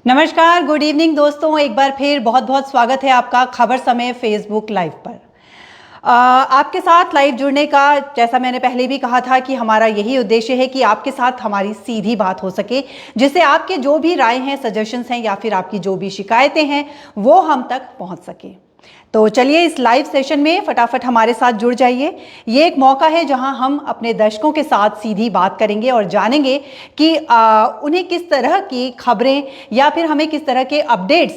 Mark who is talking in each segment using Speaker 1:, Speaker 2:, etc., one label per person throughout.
Speaker 1: नमस्कार, good evening दोस्तों। एक बार फिर बहुत बहुत स्वागत है आपका खबर समय फेसबुक लाइव पर। आपके साथ लाइव जुड़ने का, जैसा मैंने पहले भी कहा था कि हमारा यही उद्देश्य है कि आपके साथ हमारी सीधी बात हो सके, जिससे आपके जो भी राय हैं, सजेशंस हैं या फिर आपकी जो भी शिकायतें हैं वो हम तक पहुंच सके। तो चलिए इस लाइव सेशन में फटाफट हमारे साथ जुड़ जाइए। ये एक मौका है जहां हम अपने दर्शकों के साथ सीधी बात करेंगे और जानेंगे कि उन्हें किस तरह की खबरें या फिर हमें किस तरह के अपडेट्स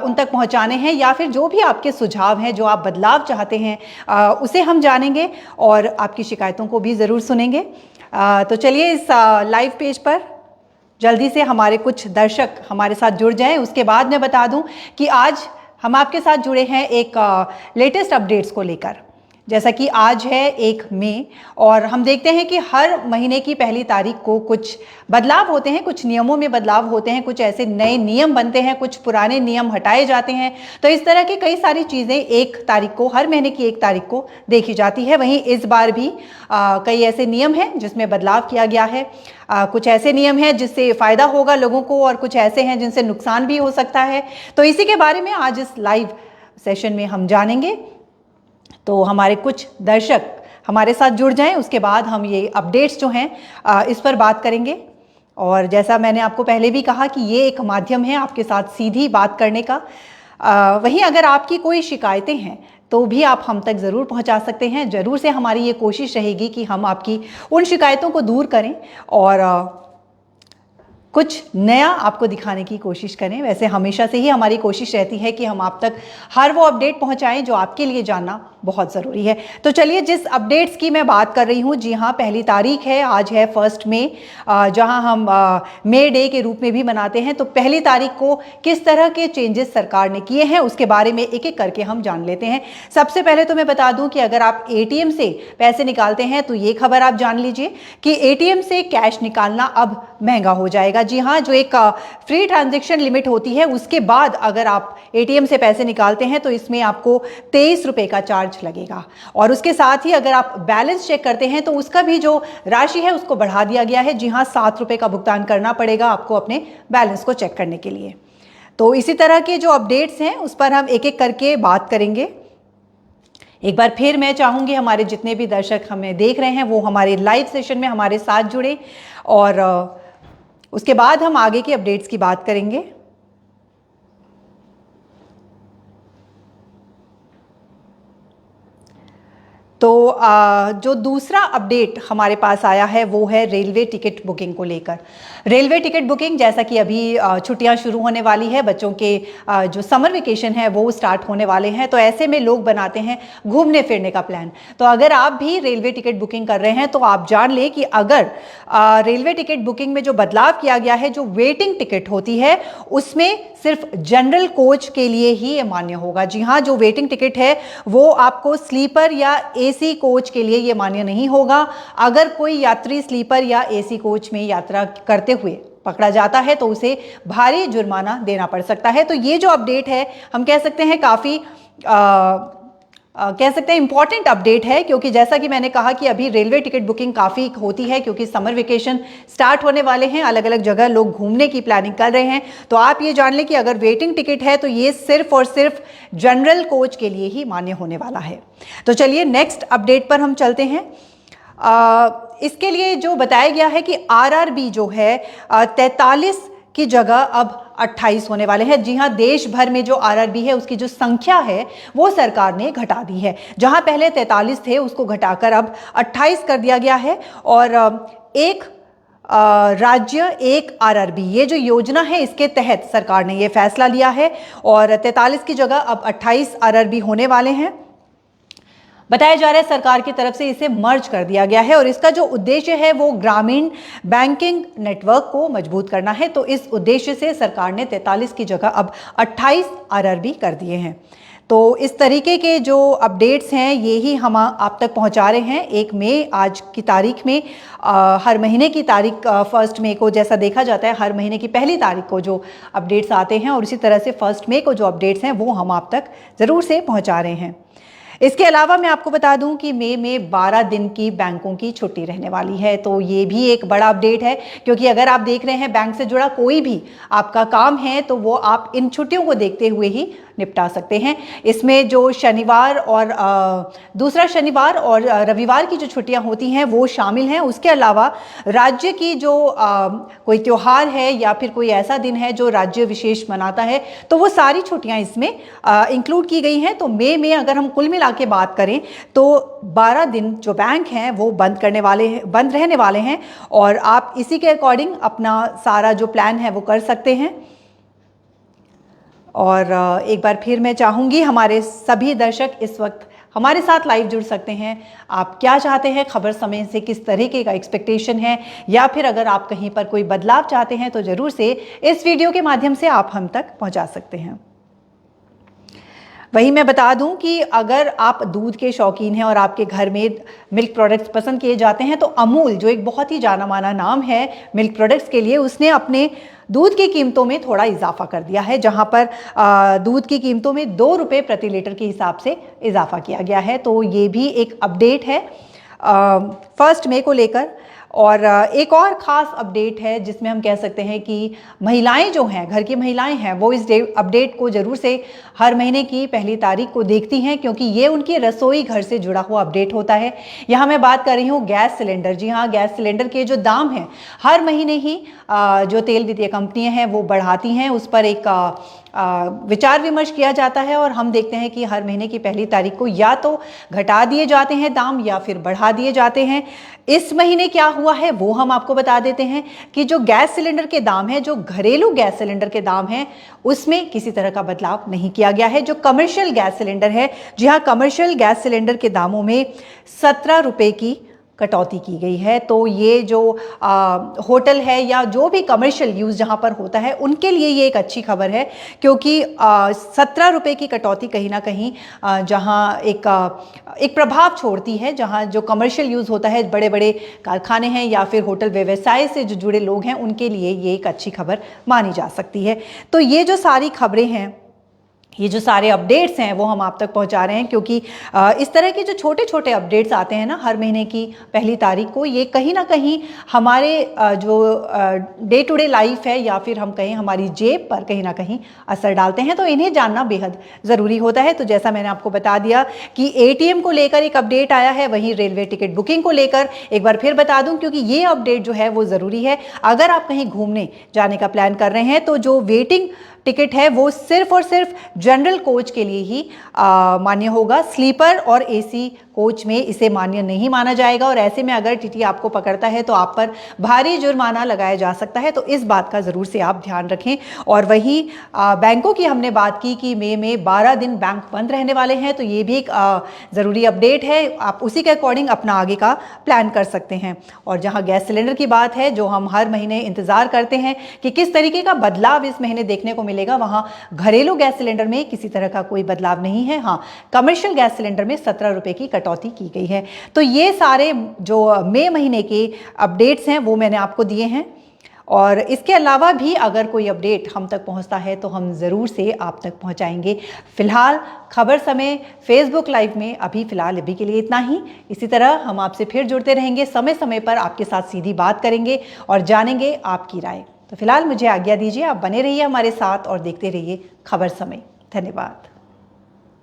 Speaker 1: उन तक पहुंचाने हैं, या फिर जो भी आपके सुझाव हैं, जो आप बदलाव चाहते हैं, उसे हम जानेंगे और आपकी शिकायतों को भी ज़रूर सुनेंगे। तो चलिए इस लाइव पेज पर जल्दी से हमारे कुछ दर्शक हमारे साथ जुड़ जाएं। उसके बाद मैं बता दूं कि आज हम आपके साथ जुड़े हैं एक लेटेस्ट अपडेट्स को लेकर। जैसा कि आज है 1 मई और हम देखते हैं कि हर महीने की पहली तारीख को कुछ बदलाव होते हैं, कुछ नियमों में बदलाव होते हैं, कुछ ऐसे नए नियम बनते हैं, कुछ पुराने नियम हटाए जाते हैं। तो इस तरह की कई सारी चीज़ें 1 तारीख को, हर महीने की 1 तारीख को देखी जाती है। वहीं इस बार भी कई ऐसे नियम हैं जिसमें बदलाव किया गया है। कुछ ऐसे नियम हैं जिससे फ़ायदा होगा लोगों को और कुछ ऐसे हैं जिनसे नुकसान भी हो सकता है। तो इसी के बारे में आज इस लाइव सेशन में हम जानेंगे। तो हमारे कुछ दर्शक हमारे साथ जुड़ जाएं, उसके बाद हम ये अपडेट्स जो हैं इस पर बात करेंगे। और जैसा मैंने आपको पहले भी कहा कि ये एक माध्यम है आपके साथ सीधी बात करने का। वहीं अगर आपकी कोई शिकायतें हैं तो भी आप हम तक ज़रूर पहुंचा सकते हैं। ज़रूर से हमारी ये कोशिश रहेगी कि हम आपकी उन शिकायतों को दूर करें और कुछ नया आपको दिखाने की कोशिश करें। वैसे हमेशा से ही हमारी कोशिश रहती है कि हम आप तक हर वो अपडेट पहुंचाएं जो आपके लिए जानना बहुत ज़रूरी है। तो चलिए जिस अपडेट्स की मैं बात कर रही हूं, जी हाँ, पहली तारीख है, आज है 1 मई, जहां हम मे डे के रूप में भी मनाते हैं। तो पहली तारीख को किस तरह के चेंजेस सरकार ने किए हैं उसके बारे में एक एक करके हम जान लेते हैं। सबसे पहले तो मैं बता दूं कि अगर आप एटीएम से पैसे निकालते हैं तो ये खबर आप जान लीजिए कि एटीएम से कैश निकालना अब महंगा हो जाएगा। जी हाँ, जो एक फ्री ट्रांजैक्शन लिमिट होती है उसके बाद अगर आप एटीएम से पैसे निकालते हैं तो इसमें आपको 23 रुपए का चार्ज लगेगा। और उसके साथ ही अगर आप बैलेंस चेक करते हैं तो उसका भी जो राशि है उसको बढ़ा दिया गया है। जी हाँ, 7 रुपए का भुगतान करना पड़ेगा आपको अपने बैलेंस को चेक करने के लिए। तो इसी तरह के जो अपडेट्स हैं उस पर हम एक एक करके बात करेंगे। एक बार फिर मैं चाहूंगी हमारे जितने भी दर्शक हमें देख रहे हैं वो हमारे लाइव सेशन में हमारे साथ जुड़े और उसके बाद हम आगे की अपडेट्स की बात करेंगे। तो जो दूसरा अपडेट हमारे पास आया है वो है रेलवे टिकट बुकिंग को लेकर। रेलवे टिकट बुकिंग, जैसा कि अभी छुट्टियां शुरू होने वाली है, बच्चों के जो समर वेकेशन है वो स्टार्ट होने वाले हैं। तो ऐसे में लोग बनाते हैं घूमने फिरने का प्लान। तो अगर आप भी रेलवे टिकट बुकिंग कर रहे हैं तो आप जान लें कि अगर रेलवे टिकट बुकिंग में जो बदलाव किया गया है, जो वेटिंग टिकट होती है उसमें सिर्फ जनरल कोच के लिए ही ये मान्य होगा। जी हाँ, जो वेटिंग टिकट है वो आपको स्लीपर या एसी कोच के लिए ये मान्य नहीं होगा। अगर कोई यात्री स्लीपर या एसी कोच में यात्रा करते हुए पकड़ा जाता है तो उसे भारी जुर्माना देना पड़ सकता है। तो ये जो अपडेट है हम कह सकते हैं काफ़ी कह सकते हैं इंपॉर्टेंट अपडेट है, क्योंकि जैसा कि मैंने कहा कि अभी रेलवे टिकट बुकिंग काफ़ी होती है क्योंकि समर वेकेशन स्टार्ट होने वाले हैं, अलग अलग जगह लोग घूमने की प्लानिंग कर रहे हैं। तो आप ये जान लें कि अगर वेटिंग टिकट है तो ये सिर्फ और सिर्फ जनरल कोच के लिए ही मान्य होने वाला है। तो चलिए नेक्स्ट अपडेट पर हम चलते हैं। इसके लिए जो बताया गया है कि आरआरबी जो है 43 की जगह अब 28 होने वाले हैं। जी हाँ, देश भर में जो आरआरबी है उसकी जो संख्या है वो सरकार ने घटा दी है। जहां पहले 43 थे उसको घटाकर अब 28 कर दिया गया है। और एक राज्य एक आरआरबी, ये जो योजना है इसके तहत सरकार ने ये फैसला लिया है और 43 की जगह अब 28 आरआरबी होने वाले हैं। बताया जा रहा है सरकार की तरफ से इसे मर्ज कर दिया गया है और इसका जो उद्देश्य है वो ग्रामीण बैंकिंग नेटवर्क को मजबूत करना है। तो इस उद्देश्य से सरकार ने 43 की जगह अब 28 आरआरबी कर दिए हैं। तो इस तरीके के जो अपडेट्स हैं ये ही हम आप तक पहुंचा रहे हैं 1 मई आज की तारीख में। हर महीने की तारीख 1 मई को, जैसा देखा जाता है हर महीने की पहली तारीख को जो अपडेट्स आते हैं और इसी तरह से 1 मई को जो अपडेट्स हैं वो हम आप तक ज़रूर से पहुंचा रहे हैं। इसके अलावा मैं आपको बता दूं कि मई में 12 दिन की बैंकों की छुट्टी रहने वाली है, तो ये भी एक बड़ा अपडेट है, क्योंकि अगर आप देख रहे हैं बैंक से जुड़ा कोई भी आपका काम है तो वो आप इन छुट्टियों को देखते हुए ही निपटा सकते हैं। इसमें जो शनिवार और दूसरा शनिवार और रविवार की जो छुट्टियां होती हैं वो शामिल हैं। उसके अलावा राज्य की जो कोई त्यौहार है या फिर कोई ऐसा दिन है जो राज्य विशेष मनाता है तो वो सारी छुट्टियां इसमें इंक्लूड की गई हैं। तो मई में अगर हम कुल मिला के बात करें तो 12 दिन जो बैंक हैं वो बंद रहने वाले हैं, और आप इसी के अकॉर्डिंग अपना सारा जो प्लान है वो कर सकते हैं। और एक बार फिर मैं चाहूँगी हमारे सभी दर्शक इस वक्त हमारे साथ लाइव जुड़ सकते हैं। आप क्या चाहते हैं खबर समय से, किस तरीके का एक्सपेक्टेशन है, या फिर अगर आप कहीं पर कोई बदलाव चाहते हैं तो ज़रूर से इस वीडियो के माध्यम से आप हम तक पहुंचा सकते हैं। वहीं मैं बता दूं कि अगर आप दूध के शौकीन हैं और आपके घर में मिल्क प्रोडक्ट्स पसंद किए जाते हैं तो अमूल, जो एक बहुत ही जाना माना नाम है मिल्क प्रोडक्ट्स के लिए, उसने अपने दूध की कीमतों में थोड़ा इजाफा कर दिया है, जहां पर दूध की कीमतों में 2 रुपये प्रति लीटर के हिसाब से इजाफा किया गया है। तो ये भी एक अपडेट है 1 मई को लेकर। और एक और ख़ास अपडेट है जिसमें हम कह सकते हैं कि महिलाएं जो हैं, घर की महिलाएं हैं, वो इस अपडेट को ज़रूर से हर महीने की पहली तारीख को देखती हैं, क्योंकि ये उनकी रसोई घर से जुड़ा हुआ अपडेट होता है। यहाँ मैं बात कर रही हूँ गैस सिलेंडर। जी हाँ, गैस सिलेंडर के जो दाम हैं हर महीने ही जो तेल वित्तीय कंपनियाँ हैं वो बढ़ाती हैं, उस पर एक विचार विमर्श किया जाता है, और हम देखते हैं कि हर महीने की पहली तारीख को या तो घटा दिए जाते हैं दाम या फिर बढ़ा दिए जाते हैं। इस महीने क्या हुआ है वो हम आपको बता देते हैं कि जो गैस सिलेंडर के दाम हैं, जो घरेलू गैस सिलेंडर के दाम हैं, उसमें किसी तरह का बदलाव नहीं किया गया है। जो कमर्शियल गैस सिलेंडर है, जी हाँ, कमर्शियल गैस सिलेंडर के दामों में 17 रुपये की कटौती की गई है। तो ये जो होटल है या जो भी कमर्शियल यूज़ जहाँ पर होता है उनके लिए ये एक अच्छी खबर है, क्योंकि 17 रुपये की कटौती कहीं ना कहीं जहाँ एक प्रभाव छोड़ती है, जहाँ जो कमर्शियल यूज़ होता है, बड़े बड़े कारखाने हैं या फिर होटल व्यवसाय से जो जुड़े लोग हैं, उनके लिए ये एक अच्छी खबर मानी जा सकती है। तो ये जो सारी खबरें हैं, ये जो सारे अपडेट्स हैं वो हम आप तक पहुंचा रहे हैं, क्योंकि इस तरह के जो छोटे छोटे अपडेट्स आते हैं ना हर महीने की पहली तारीख को, ये कहीं ना कहीं हमारे जो डे टू डे लाइफ है या फिर हम कहें हमारी जेब पर कहीं ना कहीं असर डालते हैं, तो इन्हें जानना बेहद ज़रूरी होता है। तो जैसा मैंने आपको बता दिया कि ATM को लेकर एक अपडेट आया है, वहीं रेलवे टिकट बुकिंग को लेकर एक बार फिर बता दूं, क्योंकि ये अपडेट जो है वो ज़रूरी है। अगर आप कहीं घूमने जाने का प्लान कर रहे हैं तो जो वेटिंग टिकट है वो सिर्फ और सिर्फ जनरल कोच के लिए ही मान्य होगा। स्लीपर और AC कोच में इसे मान्य नहीं माना जाएगा, और ऐसे में अगर TT आपको पकड़ता है तो आप पर भारी जुर्माना लगाया जा सकता है। तो इस बात का ज़रूर से आप ध्यान रखें। और वहीं बैंकों की हमने बात की कि मई में 12 दिन बैंक बंद रहने वाले हैं, तो ये भी एक ज़रूरी अपडेट है। आप उसी के अकॉर्डिंग अपना आगे का प्लान कर सकते हैं। और जहाँ गैस सिलेंडर की बात है, जो हम हर महीने इंतज़ार करते हैं कि किस तरीके का बदलाव इस महीने देखने को मिलेगा, वहाँ घरेलू गैस सिलेंडर में किसी तरह का कोई बदलाव नहीं है। हाँ, कमर्शियल गैस सिलेंडर में 17 रुपये की कटौती की गई है। तो ये सारे जो मई महीने के अपडेट्स हैं वो मैंने आपको दिए हैं, और इसके अलावा भी अगर कोई अपडेट हम तक पहुंचता है तो हम ज़रूर से आप तक पहुंचाएंगे। फिलहाल खबर समय फेसबुक लाइव में अभी के लिए इतना ही। इसी तरह हम आपसे फिर जुड़ते रहेंगे, समय समय पर आपके साथ सीधी बात करेंगे और जानेंगे आपकी राय। तो फिलहाल मुझे आज्ञा दीजिए, आप बने रहिए हमारे साथ और देखते रहिए खबर समय। धन्यवाद।